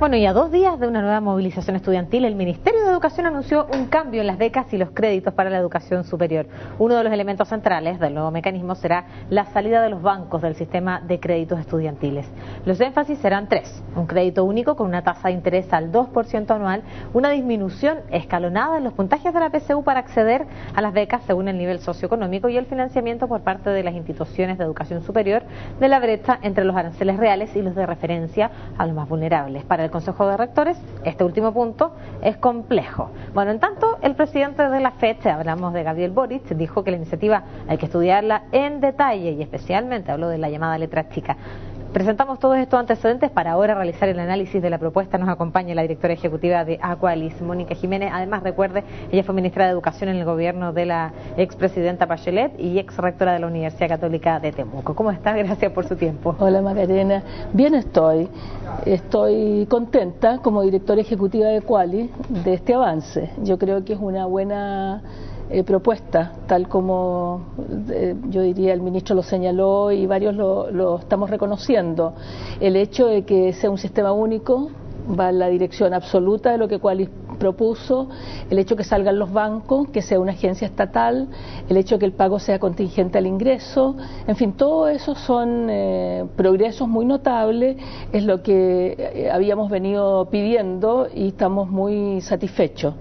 Bueno, y a 2 días de una nueva movilización estudiantil, el Ministerio de Educación anunció un cambio en las becas y los créditos para la educación superior. Uno de los elementos centrales del nuevo mecanismo será la salida de los bancos del sistema de créditos estudiantiles. Los énfasis serán 3. Un crédito único con una tasa de interés al 2% anual, una disminución escalonada en los puntajes de la PSU para acceder a las becas según el nivel socioeconómico y el financiamiento por parte de las instituciones de educación superior de la brecha entre los aranceles reales y los de referencia a los más vulnerables. Para el Consejo de Rectores, este último punto es complejo. Bueno, en tanto, el presidente de la FED, hablamos de Gabriel Boric, dijo que la iniciativa hay que estudiarla en detalle y especialmente habló de la llamada letra chica. Presentamos todos estos antecedentes para ahora realizar el análisis de la propuesta. Nos acompaña la directora ejecutiva de Aqualis, Mónica Jiménez. Además, recuerde, ella fue ministra de Educación en el gobierno de la expresidenta Bachelet y ex rectora de la Universidad Católica de Temuco. ¿Cómo está? Gracias por su tiempo. Hola Macarena, bien estoy contenta como directora ejecutiva de Aqualis de este avance. Yo creo que es una buena propuesta, tal como yo diría el ministro lo señaló y varios lo estamos reconociendo. El hecho de que sea un sistema único va en la dirección absoluta de lo que Aqualis propuso, el hecho que salgan los bancos, que sea una agencia estatal, el hecho que el pago sea contingente al ingreso, en fin, todo eso son progresos muy notables, es lo que habíamos venido pidiendo y estamos muy satisfechos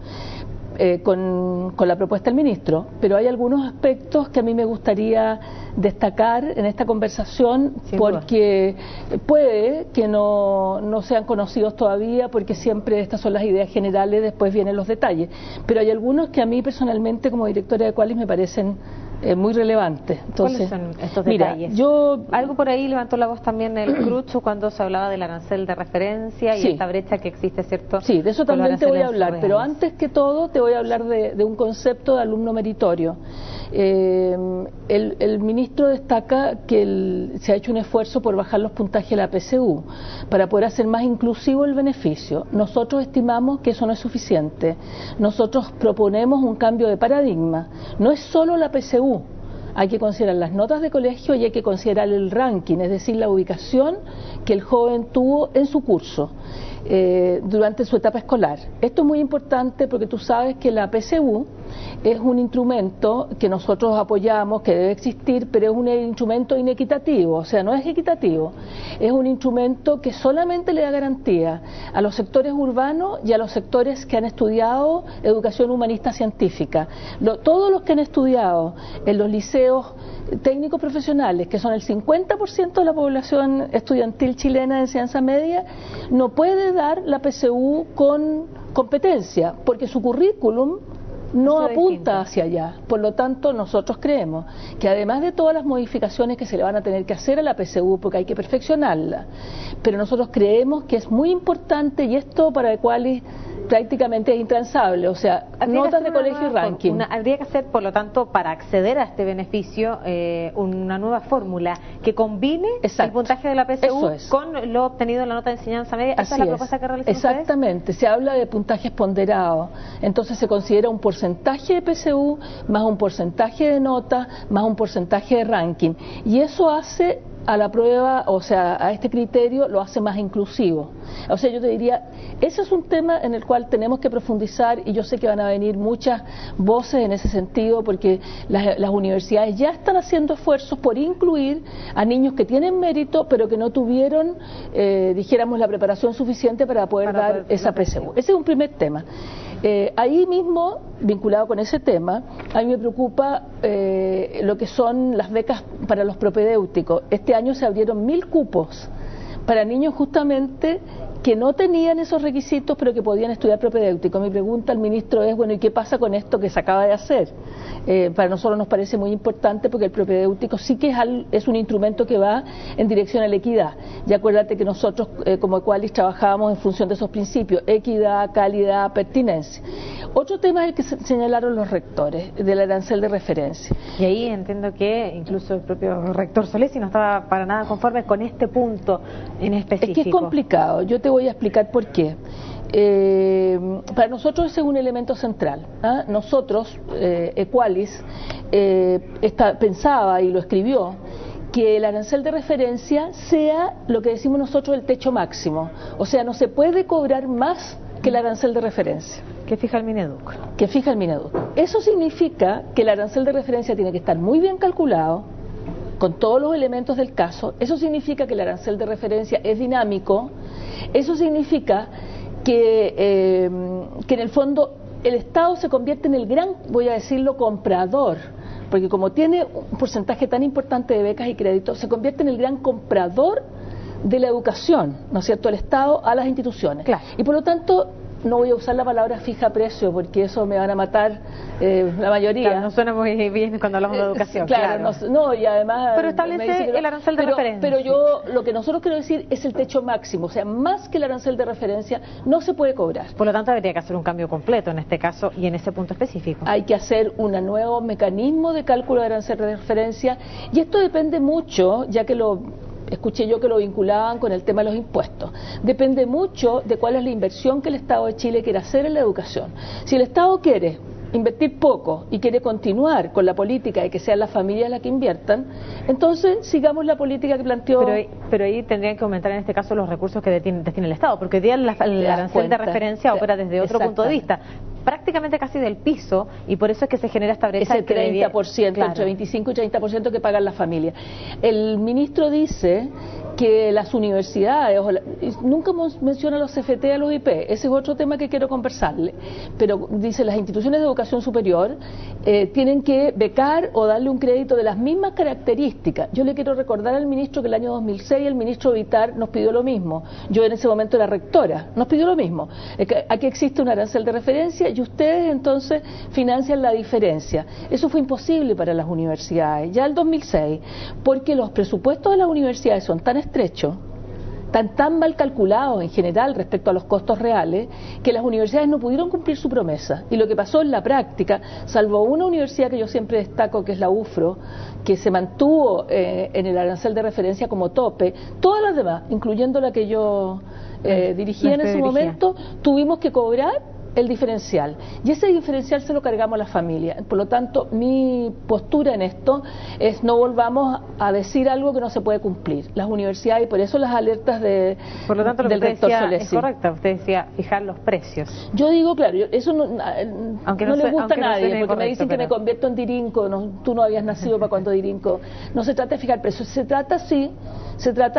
con la propuesta del ministro, pero hay algunos aspectos que a mí me gustaría destacar en esta conversación porque puede que no sean conocidos todavía, porque siempre estas son las ideas generales, después vienen los detalles, pero hay algunos que a mí personalmente como directora de Aqualis me parecen muy relevantes. Entonces, ¿cuáles son estos detalles? Algo por ahí levantó la voz también el Crucho cuando se hablaba del arancel de referencia y esta brecha que existe, ¿cierto? Sí, de eso también te voy a hablar, pero antes que todo te voy a hablar de un concepto de alumno meritorio. El ministro destaca que se ha hecho un esfuerzo por bajar los puntajes de la PSU para poder hacer más inclusivo el beneficio. Nosotros estimamos que eso no es suficiente. Nosotros proponemos un cambio de paradigma. No es solo la PSU. Hay que considerar las notas de colegio y hay que considerar el ranking, es decir, la ubicación que el joven tuvo en su curso durante su etapa escolar. Esto es muy importante porque tú sabes que la PSU es un instrumento que nosotros apoyamos, que debe existir, pero es un instrumento inequitativo, o sea, no es equitativo. Es un instrumento que solamente le da garantía a los sectores urbanos y a los sectores que han estudiado educación humanista científica. Todos los que han estudiado en los liceos técnicos profesionales, que son el 50% de la población estudiantil chilena de enseñanza media, no puede dar la PSU con competencia, porque su currículum no apunta hacia allá. Por lo tanto, nosotros creemos que además de todas las modificaciones que se le van a tener que hacer a la PSU, porque hay que perfeccionarla, pero nosotros creemos que es muy importante, y esto para Aqualis prácticamente es intransable, o sea, notas de colegio y ranking. Habría que hacer, por lo tanto, para acceder a este beneficio, una nueva fórmula que combine el puntaje de la PSU con lo obtenido en la nota de enseñanza media. ¿Esa es la propuesta que realizan ustedes? Exactamente, se habla de puntajes ponderados, entonces se considera un porcentaje de PSU más un porcentaje de nota más un porcentaje de ranking, y eso hace a la prueba, o sea, a este criterio lo hace más inclusivo. O sea, yo te diría, ese es un tema en el cual tenemos que profundizar, y yo sé que van a venir muchas voces en ese sentido, porque las universidades ya están haciendo esfuerzos por incluir a niños que tienen mérito, pero que no tuvieron, dijéramos, la preparación suficiente para poder dar esa PSU. Ese es un primer tema. Ahí mismo, vinculado con ese tema, a mí me preocupa lo que son las becas para los propedéuticos. Este año se abrieron 1000 cupos para niños justamente que no tenían esos requisitos pero que podían estudiar propedéutico. Mi pregunta al ministro es, bueno, ¿y qué pasa con esto que se acaba de hacer? Para nosotros nos parece muy importante porque el propedéutico sí que es un instrumento que va en dirección a la equidad. Y acuérdate que nosotros como Aqualis trabajábamos en función de esos principios: equidad, calidad, pertinencia. Otro tema es el que señalaron los rectores del arancel de referencia. Y ahí entiendo que incluso el propio rector Solesi no estaba para nada conforme con este punto en específico. Es que es complicado, yo te voy a explicar por qué. Para nosotros ese es un elemento central. Nosotros, Aqualis, pensaba y lo escribió, que el arancel de referencia sea lo que decimos nosotros el techo máximo, o sea, no se puede cobrar más que el arancel de referencia. ¿Qué fija el Mineduc? Que fija el Mineduc. Eso significa que el arancel de referencia tiene que estar muy bien calculado, con todos los elementos del caso. Eso significa que el arancel de referencia es dinámico. Eso significa que en el fondo el Estado se convierte en el gran, voy a decirlo, comprador, porque como tiene un porcentaje tan importante de becas y créditos, se convierte en el gran comprador de la educación, ¿no es cierto?, el Estado a las instituciones. Claro. Y por lo tanto, no voy a usar la palabra fija precio, porque eso me van a matar la mayoría. Claro, no suena muy bien cuando hablamos de educación. Claro. No, y además... Pero establece el arancel de referencia. Pero yo, lo que nosotros quiero decir es el techo máximo, o sea, más que el arancel de referencia, no se puede cobrar. Por lo tanto, habría que hacer un cambio completo en este caso y en ese punto específico. Hay que hacer un nuevo mecanismo de cálculo de arancel de referencia, y esto depende mucho, ya que escuché yo que lo vinculaban con el tema de los impuestos. Depende mucho de cuál es la inversión que el Estado de Chile quiere hacer en la educación. Si el Estado quiere invertir poco y quiere continuar con la política de que sean las familias las que inviertan, entonces sigamos la política que planteó. Pero ahí tendrían que aumentar en este caso los recursos que destina el Estado, porque hoy día el arancel de referencia opera desde otro punto de vista, prácticamente casi del piso, y por eso es que se genera esta brecha. Ese 30%, claro, entre 25 y 30% que pagan las familias. El ministro dice que las universidades, nunca menciona los CFT a los IP, ese es otro tema que quiero conversarle, pero dice las instituciones de educación superior tienen que becar o darle un crédito de las mismas características. Yo le quiero recordar al ministro que el año 2006 el ministro Vitar nos pidió lo mismo, yo en ese momento era rectora, nos pidió lo mismo, aquí existe un arancel de referencia y ustedes entonces financian la diferencia. Eso fue imposible para las universidades, ya el 2006, porque los presupuestos de las universidades son tan estrechos, tan mal calculados en general respecto a los costos reales, que las universidades no pudieron cumplir su promesa. Y lo que pasó en la práctica, salvo una universidad que yo siempre destaco, que es la UFRO, que se mantuvo en el arancel de referencia como tope, todas las demás, incluyendo la que yo dirigía en ese momento, tuvimos que cobrar el diferencial, y ese diferencial se lo cargamos a la familia. Por lo tanto, mi postura en esto es no volvamos a decir algo que no se puede cumplir. Las universidades, y por eso las alertas del rector Solesi. Es correcto, usted decía fijar los precios. Yo digo, claro, eso no le gusta a nadie, porque me dicen que me convierto en Dirinco, tú no habías nacido para cuando Dirinco. No se trata de fijar precios, se trata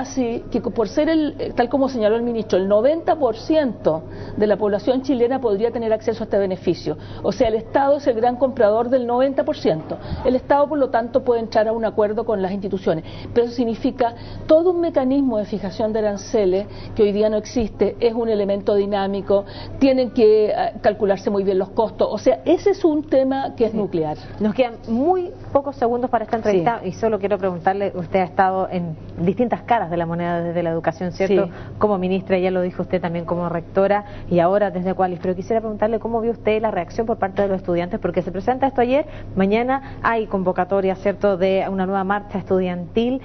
así que por ser tal como señaló el ministro, el 90% de la población chilena podría tener acceso a este beneficio. O sea, el Estado es el gran comprador del 90%. El Estado, por lo tanto, puede entrar a un acuerdo con las instituciones. Pero eso significa todo un mecanismo de fijación de aranceles que hoy día no existe, es un elemento dinámico, tienen que calcularse muy bien los costos. O sea, ese es un tema que es nuclear. Nos quedan muy pocos segundos para esta entrevista y solo quiero preguntarle, usted ha estado en distintas caras de la moneda desde la educación, ¿cierto? Sí. Como ministra, ya lo dijo usted también como rectora y ahora desde Qualis, pero quisiera preguntarle cómo vio usted la reacción por parte de los estudiantes, porque se presenta esto ayer, mañana hay convocatoria, ¿cierto?, de una nueva marcha estudiantil.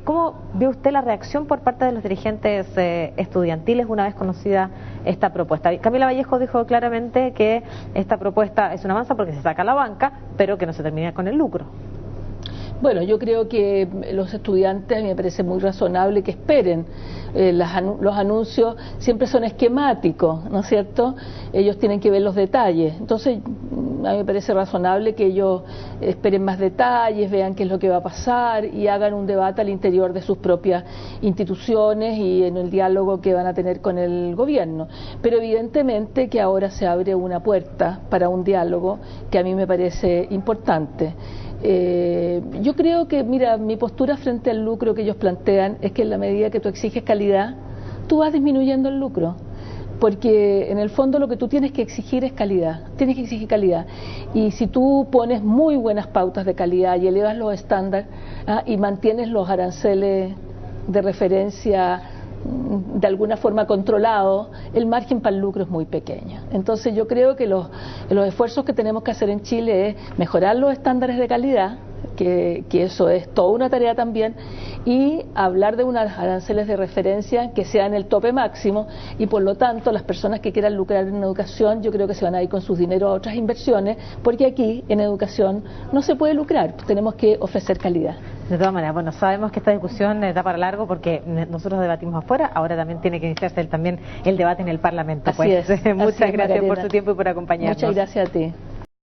¿Cómo vio usted la reacción por parte de los dirigentes estudiantiles una vez conocida esta propuesta? Camila Vallejo dijo claramente que esta propuesta es un avance porque se saca la banca, pero que no se termina con el lucro. Bueno, yo creo que los estudiantes, me parece muy razonable que esperen. Los anuncios siempre son esquemáticos, ¿no es cierto? Ellos tienen que ver los detalles. Entonces, a mí me parece razonable que ellos esperen más detalles, vean qué es lo que va a pasar y hagan un debate al interior de sus propias instituciones y en el diálogo que van a tener con el gobierno. Pero evidentemente que ahora se abre una puerta para un diálogo que a mí me parece importante. Yo creo que, mira, mi postura frente al lucro que ellos plantean es que en la medida que tú exiges calidad, tú vas disminuyendo el lucro, porque en el fondo lo que tú tienes que exigir es calidad, tienes que exigir calidad, y si tú pones muy buenas pautas de calidad y elevas los estándares y mantienes los aranceles de referencia de alguna forma controlado, el margen para el lucro es muy pequeño. Entonces yo creo que los esfuerzos que tenemos que hacer en Chile es mejorar los estándares de calidad, que eso es toda una tarea también, y hablar de unos aranceles de referencia que sean el tope máximo, y por lo tanto las personas que quieran lucrar en educación, yo creo que se van a ir con sus dineros a otras inversiones, porque aquí en educación no se puede lucrar, tenemos que ofrecer calidad. De todas maneras, bueno, sabemos que esta discusión da para largo porque nosotros debatimos afuera, ahora también tiene que iniciarse también el debate en el Parlamento. Así es. Muchas gracias por su tiempo y por acompañarnos. Muchas gracias a ti.